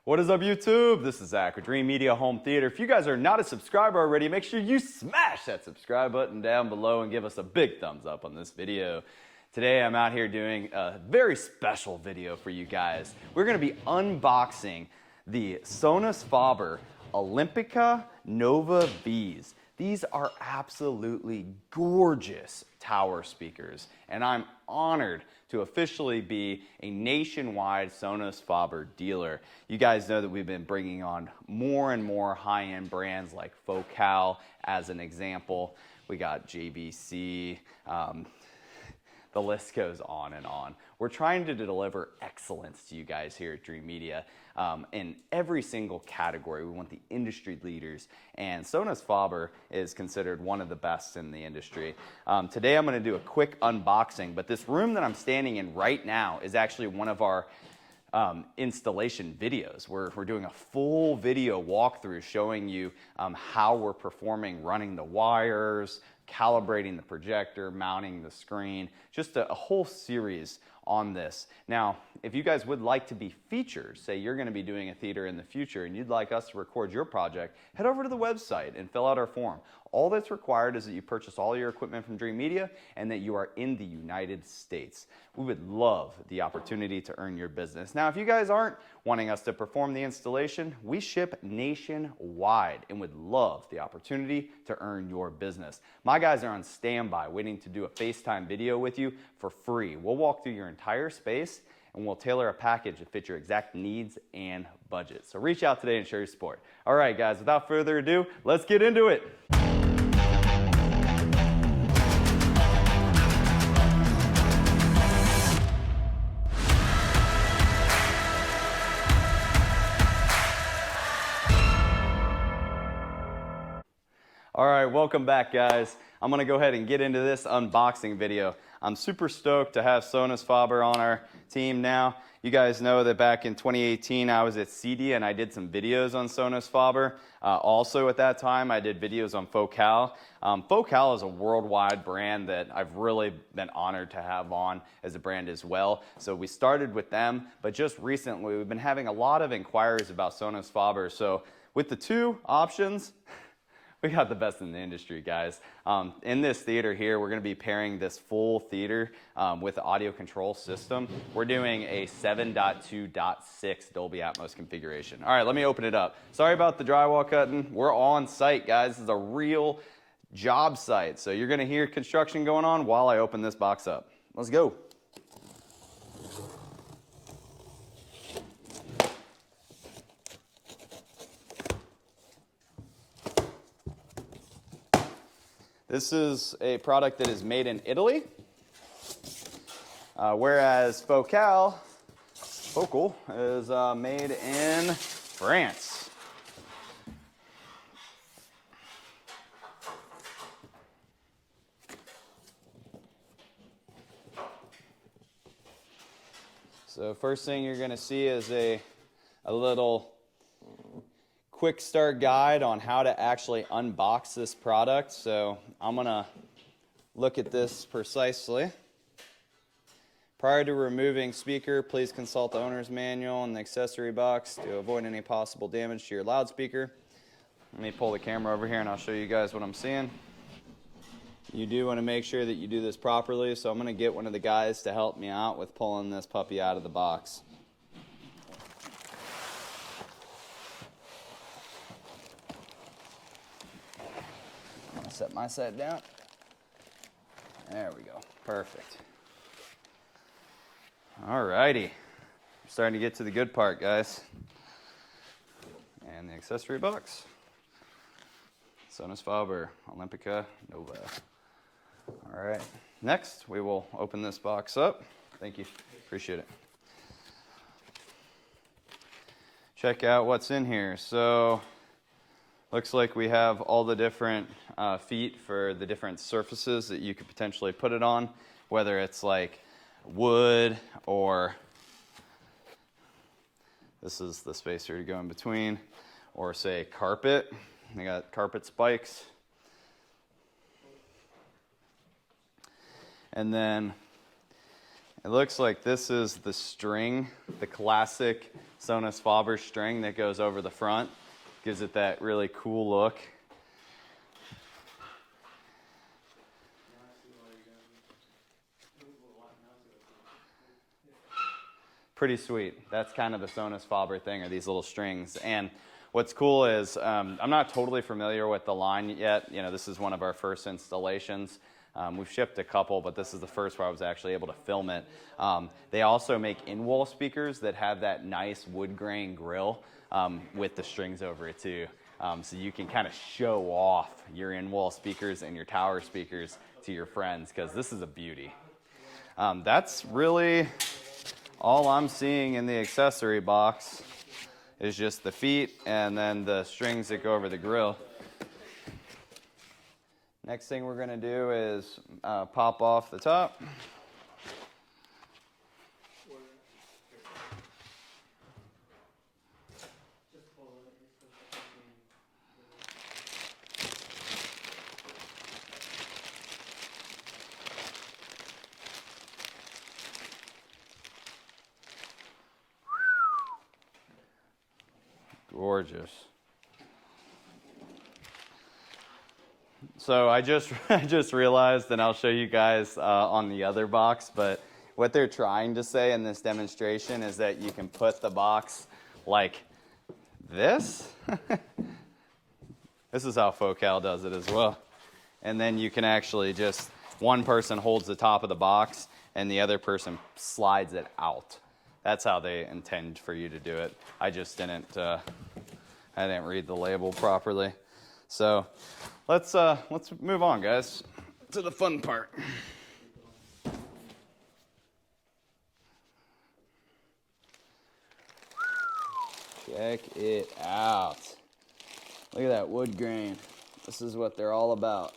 What is up, YouTube? This is Zach with Dreamedia Home Theater. If you guys are not a subscriber already, make sure you smash that subscribe button down below and give us a big thumbs up on this video. Today I'm out here doing a very special video for you guys. We're going to be unboxing the Sonus Faber Olympica Nova Vs. These are absolutely gorgeous tower speakers, and I'm honored to officially be a nationwide Sonus Faber dealer. You guys know that we've been bringing on more and more high-end brands like Focal as an example. We got JVC, the list goes on and on. We're trying to deliver excellence to you guys here at Dreamedia in every single category. We want the industry leaders, and Sonus Faber is considered one of the best in the industry. Today I'm going to do a quick unboxing, but this room that I'm standing in right now is actually one of our installation videos. We're doing a full video walkthrough showing you how we're performing, running the wires, calibrating the projector, mounting the screen, just a whole series on this. Now, if you guys would like to be featured, say you're going to be doing a theater in the future and you'd like us to record your project, head over to the website and fill out our form. All that's required is that you purchase all your equipment from Dreamedia and that you are in the United States. We would love the opportunity to earn your business. Now, if you guys aren't wanting us to perform the installation, we ship nationwide and would love the opportunity to earn your business. My guys are on standby waiting to do a FaceTime video with you for free. We'll walk through your entire space and we'll tailor a package to fit your exact needs and budget. So reach out today and show your support. All right, guys, without further ado, let's get into it. All right, welcome back, guys. I'm gonna go ahead and get into this unboxing video. I'm super stoked to have Sonus Faber on our team now. You guys know that back in 2018, I was at CEDIA and I did some videos on Sonus Faber. Also at that time, I did videos on Focal. Focal is a worldwide brand that I've really been honored to have on as a brand as well. So we started with them, but just recently, we've been having a lot of inquiries about Sonus Faber. So with the two options, we got the best in the industry, guys. In this theater here, we're going to be pairing this full theater with the audio control system. We're doing a 7.2.6 Dolby Atmos configuration. All right, let me open it up. Sorry about the drywall cutting. We're on site, guys. This is a real job site. So you're going to hear construction going on while I open this box up. Let's go. This is a product that is made in Italy, whereas Focal is made in France. So first thing you're going to see is a little quick start guide on how to actually unbox this product. So I'm going to look at this precisely. Prior to removing speaker, please consult the owner's manual and the accessory box to avoid any possible damage to your loudspeaker. Let me pull the camera over here and I'll show you guys what I'm seeing. You do want to make sure that you do this properly, so I'm going to get one of the guys to help me out with pulling this puppy out of the box. Set my side down. There we go. Perfect. All righty. We're starting to get to the good part, guys. And the accessory box. Sonus Faber Olympica Nova. All right. Next, we will open this box up. Thank you. Appreciate it. Check out what's in here. So, looks like we have all the different feet for the different surfaces that you could potentially put it on, whether it's like wood or this is the spacer to go in between, or say carpet. They got carpet spikes. And then it looks like this is the string, the classic Sonus Faber string that goes over the front. Gives it that really cool look. Pretty sweet. That's kind of the Sonus Faber thing, are these little strings. And what's cool is I'm not totally familiar with the line yet. You know, this is one of our first installations. We've shipped a couple, but this is the first where I was actually able to film it. They also make in-wall speakers that have that nice wood grain grill with the strings over it too. So you can kind of show off your in-wall speakers and your tower speakers to your friends, because this is a beauty. That's really all I'm seeing in the accessory box is just the feet and then the strings that go over the grill. Next thing we're going to do is pop off the top. Gorgeous. So I just realized, and I'll show you guys on the other box, but what they're trying to say in this demonstration is that you can put the box like this. This is how Focal does it as well. And then you can actually just, one person holds the top of the box and the other person slides it out. That's how they intend for you to do it. I just didn't read the label properly. So let's move on, guys, to the fun part. Check it out. Look at that wood grain. This is what they're all about.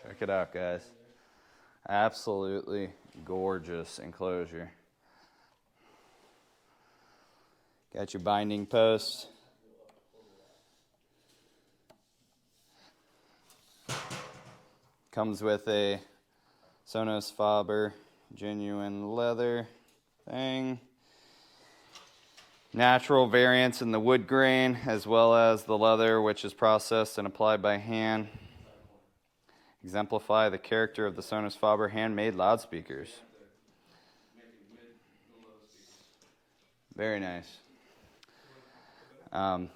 Check it out, guys. Absolutely gorgeous enclosure. Got your binding post. Comes with a Sonus Faber genuine leather thing. Natural variants in the wood grain as well as the leather, which is processed and applied by hand. Exemplify the character of the Sonus Faber handmade loudspeakers. Very nice.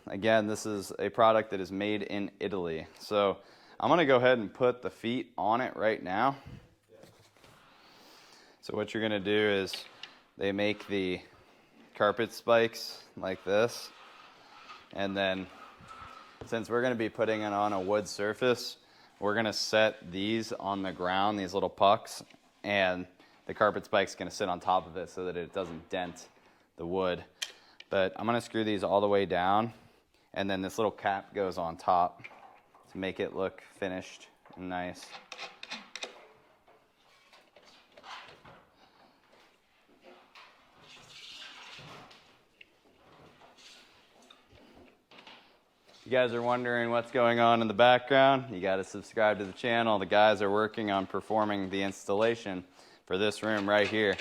Again, this is a product that is made in Italy. So I'm going to go ahead and put the feet on it right now. So what you're going to do is they make the carpet spikes like this. And then since we're going to be putting it on a wood surface, we're going to set these on the ground, these little pucks, and the carpet spike's going to sit on top of it so that it doesn't dent the wood. But I'm going to screw these all the way down, and then this little cap goes on top to make it look finished and nice. You guys are wondering what's going on in the background, you got to subscribe to the channel. The guys are working on performing the installation for this room right here.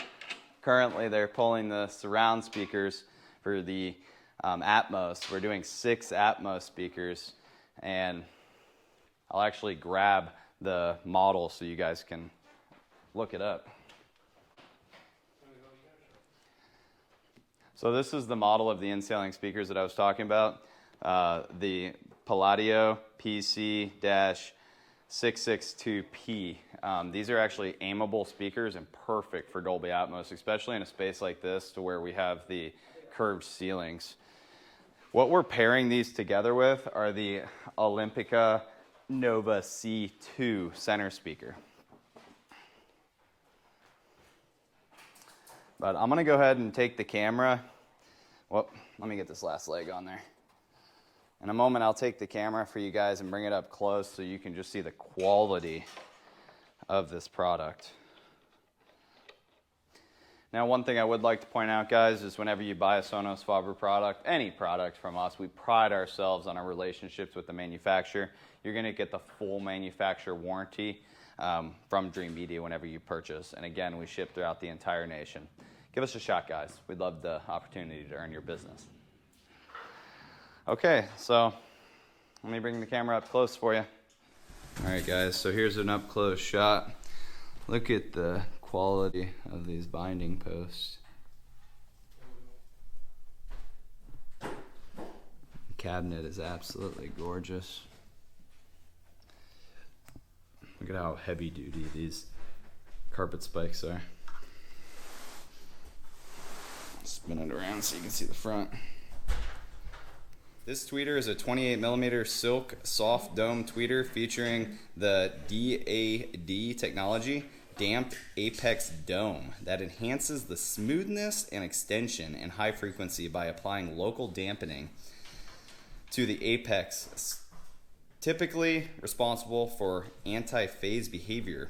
Currently, they're pulling the surround speakers for the Atmos. We're doing 6 Atmos speakers, and I'll actually grab the model so you guys can look it up. So this is the model of the in-ceiling speakers that I was talking about. The Palladio PC-662P. These are actually aimable speakers and perfect for Dolby Atmos, especially in a space like this to where we have the curved ceilings. What we're pairing these together with are the Olympica Nova C2 center speaker. But I'm going to go ahead and take the camera. Well, let me get this last leg on there. In a moment, I'll take the camera for you guys and bring it up close so you can just see the quality of this product. Now, one thing I would like to point out, guys, is whenever you buy a Sonus Faber product, any product from us, we pride ourselves on our relationships with the manufacturer. You're going to get the full manufacturer warranty. from Dreamedia whenever you purchase. And again, we ship throughout the entire nation. Give us a shot, guys. We'd love the opportunity to earn your business. Okay, so let me bring the camera up close for you. All right, guys, so here's an up close shot. Look at the quality of these binding posts. The cabinet is absolutely gorgeous. Look at how heavy duty these carpet spikes are. Spin it around so you can see the front. This tweeter is a 28mm silk soft dome tweeter featuring the DAD technology, Damped Apex Dome, that enhances the smoothness and extension and high frequency by applying local dampening to the apex, typically responsible for anti-phase behavior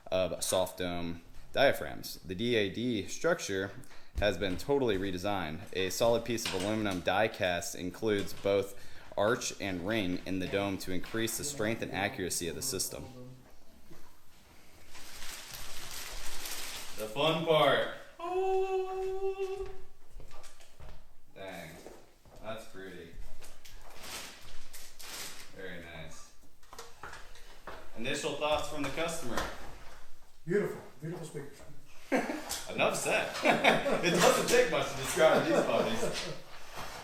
of soft dome diaphragms. The DAD structure has been totally redesigned. A solid piece of aluminum die cast includes both arch and ring in the dome to increase the strength and accuracy of the system. The fun part. Oh. Dang, that's pretty. Very nice. Initial thoughts from the customer. Beautiful, beautiful speakers. Enough said. It doesn't take much to describe these puppies.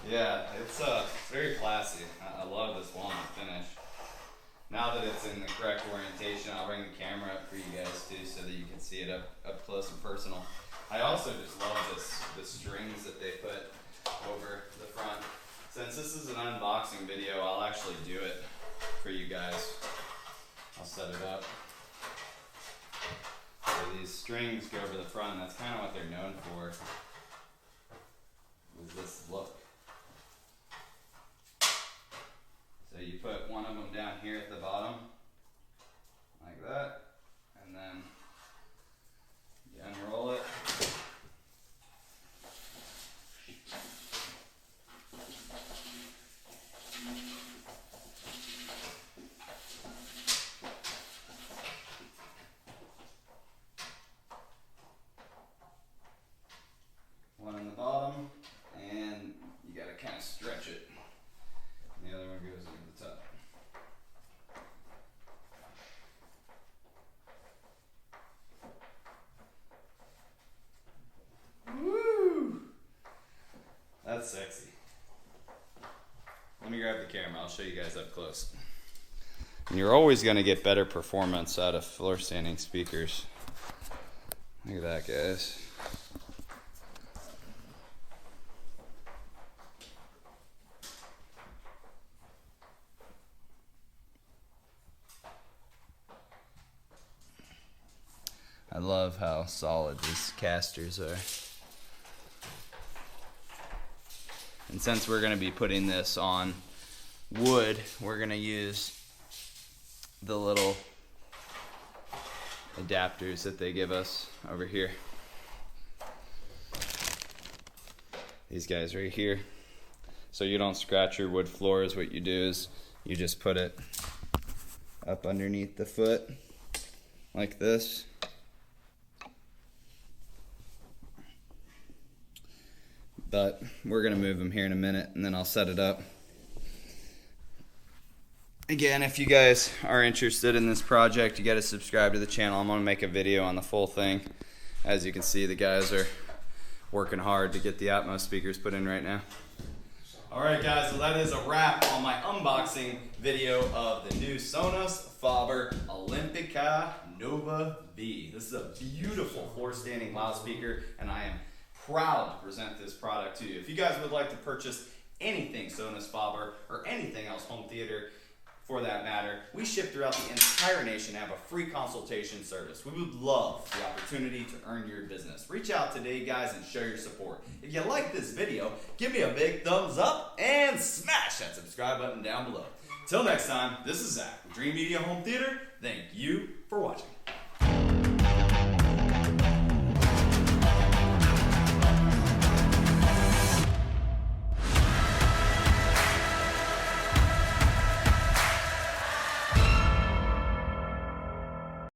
Yeah, it's very classy. I love this walnut finish. Now that it's in the correct orientation, I'll bring the camera up for you guys too so that you can see it up close and personal. I also just love the strings that they put over the front. Since this is an unboxing video, I'll actually do it for you guys. I'll set it up. So these strings go over the front, and that's kind of what they're known for, is this look. So you put one of them down here at the bottom, like that, and then you unroll it. One on the bottom, and you gotta kind of stretch it. And the other one goes over the top. Woo! That's sexy. Let me grab the camera, I'll show you guys up close. And you're always gonna get better performance out of floor standing speakers. Look at that, guys. I love how solid these casters are. And since we're going to be putting this on wood, we're going to use the little adapters that they give us over here. These guys right here. So you don't scratch your wood floors. What you do is you just put it up underneath the foot like this. But we're gonna move them here in a minute and then I'll set it up. Again, if you guys are interested in this project, you gotta subscribe to the channel. I'm gonna make a video on the full thing. As you can see, the guys are working hard to get the Atmos speakers put in right now. All right, guys, so that is a wrap on my unboxing video of the new Sonus Faber Olympica Nova V. This is a beautiful floor standing loudspeaker, and I am proud to present this product to you. If you guys would like to purchase anything Sonus Faber or anything else home theater for that matter, we ship throughout the entire nation and have a free consultation service. We would love the opportunity to earn your business. Reach out today, guys, and show your support. If you like this video, give me a big thumbs up and smash that subscribe button down below. Till next time, this is Zach with Dreamedia Home Theater. Thank you for watching.